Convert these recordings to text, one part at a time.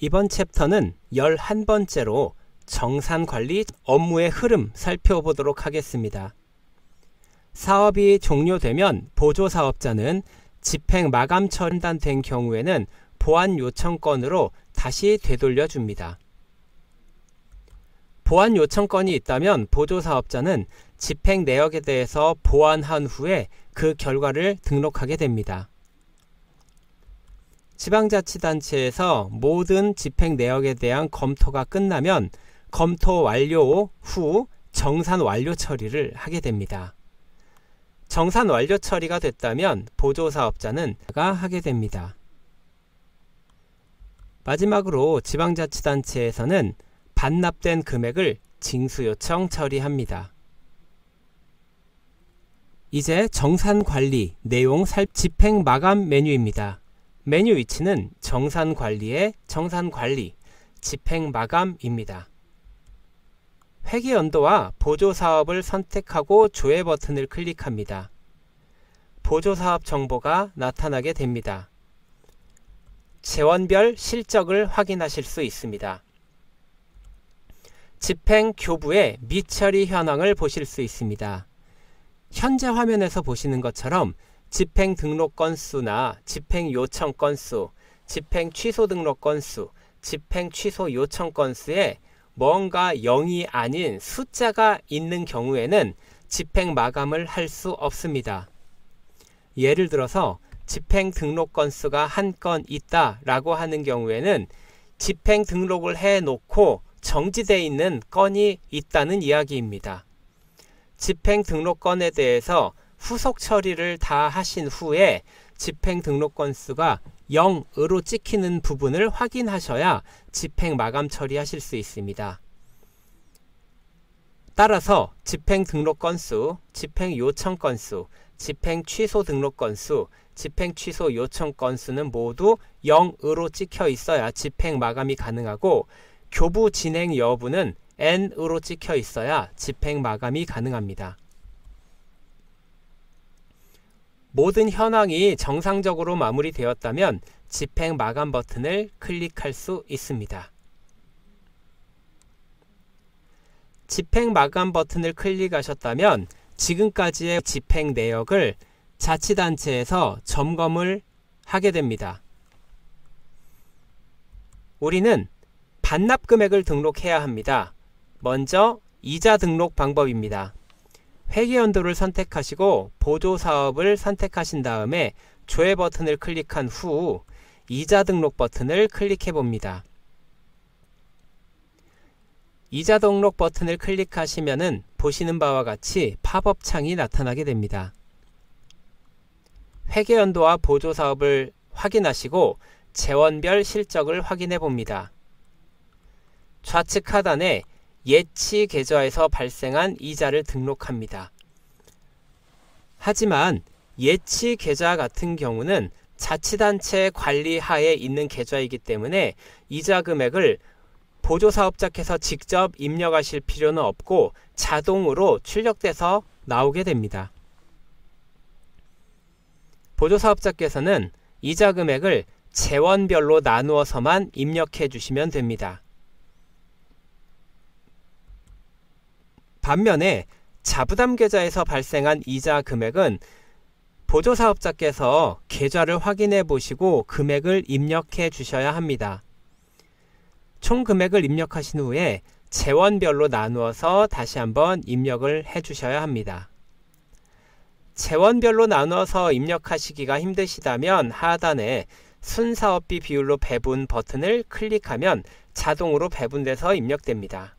이번 챕터는 11번째로 정산관리 업무의 흐름 살펴보도록 하겠습니다. 사업이 종료되면 보조사업자는 집행 마감 처리된 경우에는 보완 요청건으로 다시 되돌려줍니다. 보완 요청건이 있다면 보조사업자는 집행 내역에 대해서 보완한 후에 그 결과를 등록하게 됩니다. 지방자치단체에서 모든 집행 내역에 대한 검토가 끝나면 검토 완료 후 정산 완료 처리를 하게 됩니다. 정산 완료 처리가 됐다면 보조사업자는 하게 됩니다. 마지막으로 지방자치단체에서는 반납된 금액을 징수요청 처리합니다. 이제 정산관리 내용 집행마감 메뉴입니다. 메뉴 위치는 정산관리의 정산관리, 집행마감입니다. 회계연도와 보조사업을 선택하고 조회 버튼을 클릭합니다. 보조사업 정보가 나타나게 됩니다. 재원별 실적을 확인하실 수 있습니다. 집행 교부의 미처리 현황을 보실 수 있습니다. 현재 화면에서 보시는 것처럼 집행 등록 건수나 집행 요청 건수, 집행 취소 등록 건수, 집행 취소 요청 건수에 뭔가 0이 아닌 숫자가 있는 경우에는 집행 마감을 할 수 없습니다. 예를 들어서 집행 등록 건수가 한 건 있다 라고 하는 경우에는 집행 등록을 해 놓고 정지되어 있는 건이 있다는 이야기입니다. 집행 등록건에 대해서 후속 처리를 다 하신 후에 집행 등록 건수가 0으로 찍히는 부분을 확인하셔야 집행 마감 처리하실 수 있습니다. 따라서 집행 등록 건수, 집행 요청 건수, 집행 취소 등록 건수, 집행 취소 요청 건수는 모두 0으로 찍혀 있어야 집행 마감이 가능하고 교부 진행 여부는 N으로 찍혀 있어야 집행 마감이 가능합니다. 모든 현황이 정상적으로 마무리되었다면 집행 마감 버튼을 클릭할 수 있습니다. 집행 마감 버튼을 클릭하셨다면 지금까지의 집행 내역을 자치단체에서 점검을 하게 됩니다. 우리는 반납 금액을 등록해야 합니다. 먼저 이자 등록 방법입니다. 회계연도를 선택하시고 보조사업을 선택하신 다음에 조회 버튼을 클릭한 후 이자 등록 버튼을 클릭해 봅니다. 이자 등록 버튼을 클릭하시면은 보시는 바와 같이 팝업 창이 나타나게 됩니다. 회계연도와 보조사업을 확인하시고 재원별 실적을 확인해 봅니다. 좌측 하단에 예치 계좌에서 발생한 이자를 등록합니다. 하지만 예치 계좌 같은 경우는 자치단체 관리 하에 있는 계좌이기 때문에 이자 금액을 보조사업자께서 직접 입력하실 필요는 없고 자동으로 출력돼서 나오게 됩니다. 보조사업자께서는 이자 금액을 재원별로 나누어서만 입력해 주시면 됩니다. 반면에 자부담 계좌에서 발생한 이자 금액은 보조사업자께서 계좌를 확인해 보시고 금액을 입력해 주셔야 합니다. 총 금액을 입력하신 후에 재원별로 나누어서 다시 한번 입력을 해 주셔야 합니다. 재원별로 나누어서 입력하시기가 힘드시다면 하단에 순사업비 비율로 배분 버튼을 클릭하면 자동으로 배분돼서 입력됩니다.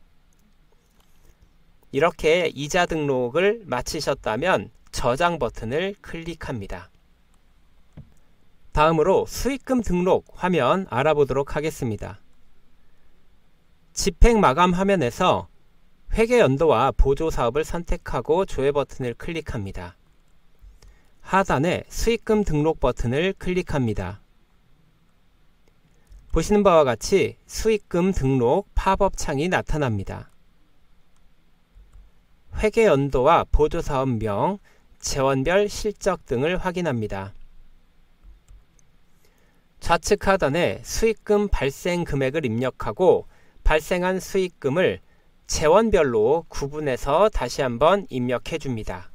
이렇게 이자 등록을 마치셨다면 저장 버튼을 클릭합니다. 다음으로 수익금 등록 화면 알아보도록 하겠습니다. 집행 마감 화면에서 회계연도와 보조사업을 선택하고 조회 버튼을 클릭합니다. 하단에 수익금 등록 버튼을 클릭합니다. 보시는 바와 같이 수익금 등록 팝업 창이 나타납니다. 회계연도와 좌측 하단에 수익금 발생 금액을 입력하고 발생한 수익금을 재원별로 구분해서 다시 한번 입력해 줍니다.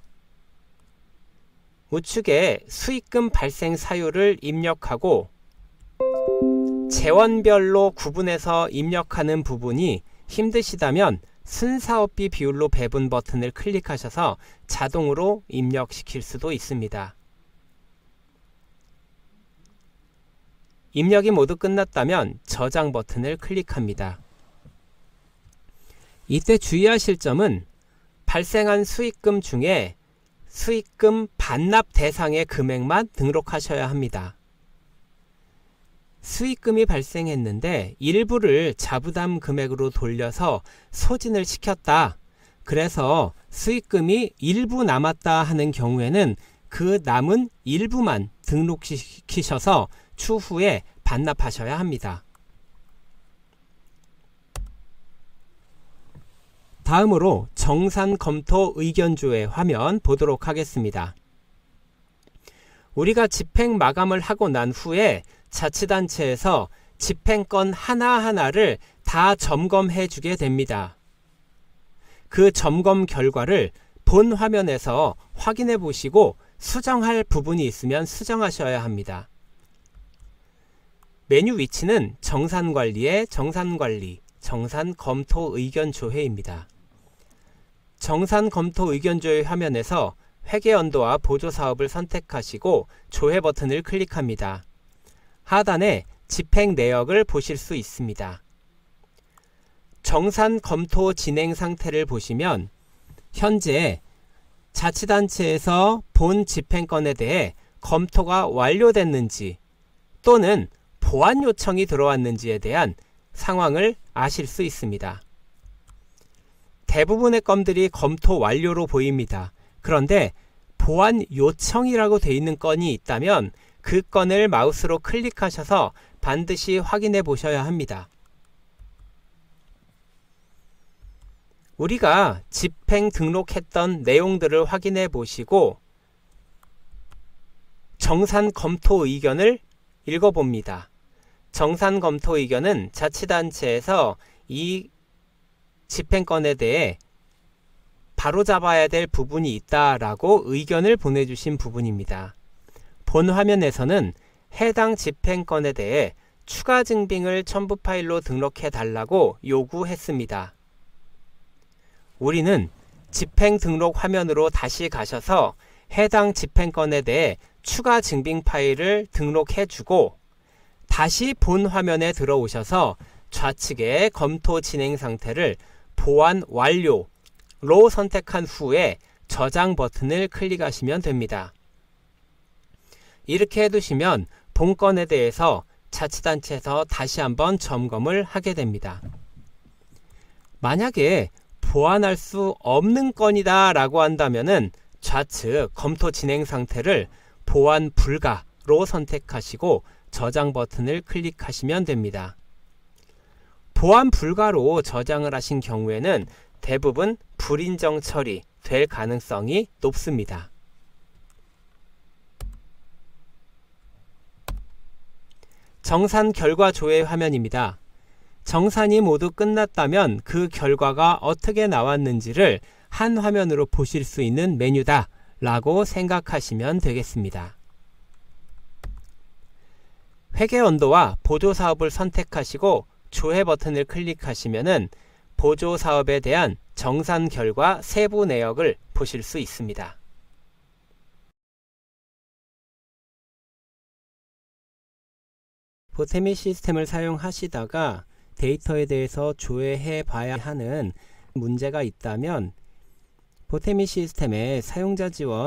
우측에 수익금 발생 사유를 입력하고 재원별로 구분해서 입력하는 부분이 힘드시다면 순사업비 비율로 배분 버튼을 클릭하셔서 자동으로 입력시킬 수도 있습니다. 입력이 모두 끝났다면 저장 버튼을 클릭합니다. 이때 주의하실 점은 발생한 수익금 중에 수익금 반납 대상의 금액만 등록하셔야 합니다. 수익금이 발생했는데 일부를 자부담 금액으로 돌려서 소진을 시켰다. 그래서 수익금이 일부 남았다 하는 경우에는 그 남은 일부만 등록시키셔서 추후에 반납하셔야 합니다. 다음으로 정산 검토 의견조회 화면 보도록 하겠습니다. 우리가 집행 마감을 하고 난 후에 자치단체에서 집행건 하나하나를 다 점검해 주게 됩니다. 그 점검 결과를 본 화면에서 확인해 보시고 수정할 부분이 있으면 수정하셔야 합니다. 메뉴 위치는 정산관리의 정산관리, 정산검토의견조회입니다. 정산검토의견조회 화면에서 회계연도와 보조사업을 선택하시고 조회 버튼을 클릭합니다. 하단에 집행 내역을 보실 수 있습니다. 정산검토 진행 상태를 보시면 현재 자치단체에서 본 집행건에 대해 검토가 완료됐는지 또는 보완 요청이 들어왔는지에 대한 상황을 아실 수 있습니다. 대부분의 건들이 검토 완료로 보입니다. 그런데 보완 요청이라고 되어 있는 건이 있다면 그 건을 마우스로 클릭하셔서 반드시 확인해 보셔야 합니다. 우리가 집행 등록했던 내용들을 확인해 보시고 정산 검토 의견을 읽어봅니다. 정산 검토 의견은 자치단체에서 이 집행건에 대해 바로잡아야 될 부분이 있다라고 의견을 보내주신 부분입니다. 본 화면에서는 해당 집행건에 대해 추가 증빙을 첨부 파일로 등록해 달라고 요구했습니다. 우리는 집행 등록 화면으로 다시 가셔서 해당 집행건에 대해 추가 증빙 파일을 등록해 주고 다시 본 화면에 들어오셔서 좌측의 검토 진행 상태를 보완 완료로 선택한 후에 저장 버튼을 클릭하시면 됩니다. 이렇게 해두시면 본 건에 대해서 자치단체에서 다시 한번 점검을 하게 됩니다. 만약에 보완할 수 없는 건이다 라고 한다면은 좌측 검토 진행 상태를 보완 불가로 선택하시고 저장 버튼을 클릭하시면 됩니다. 보완 불가로 저장을 하신 경우에는 대부분 불인정 처리 될 가능성이 높습니다. 정산 결과 조회 화면입니다. 정산이 모두 끝났다면 그 결과가 어떻게 나왔는지를 한 화면으로 보실 수 있는 메뉴다 라고 생각하시면 되겠습니다. 회계연도와 보조사업을 선택하시고 조회 버튼을 클릭하시면은 보조사업에 대한 정산 결과 세부 내역을 보실 수 있습니다. 보태미 시스템을 사용하시다가 데이터에 대해서 조회해 봐야 하는 문제가 있다면 보태미 시스템의 사용자 지원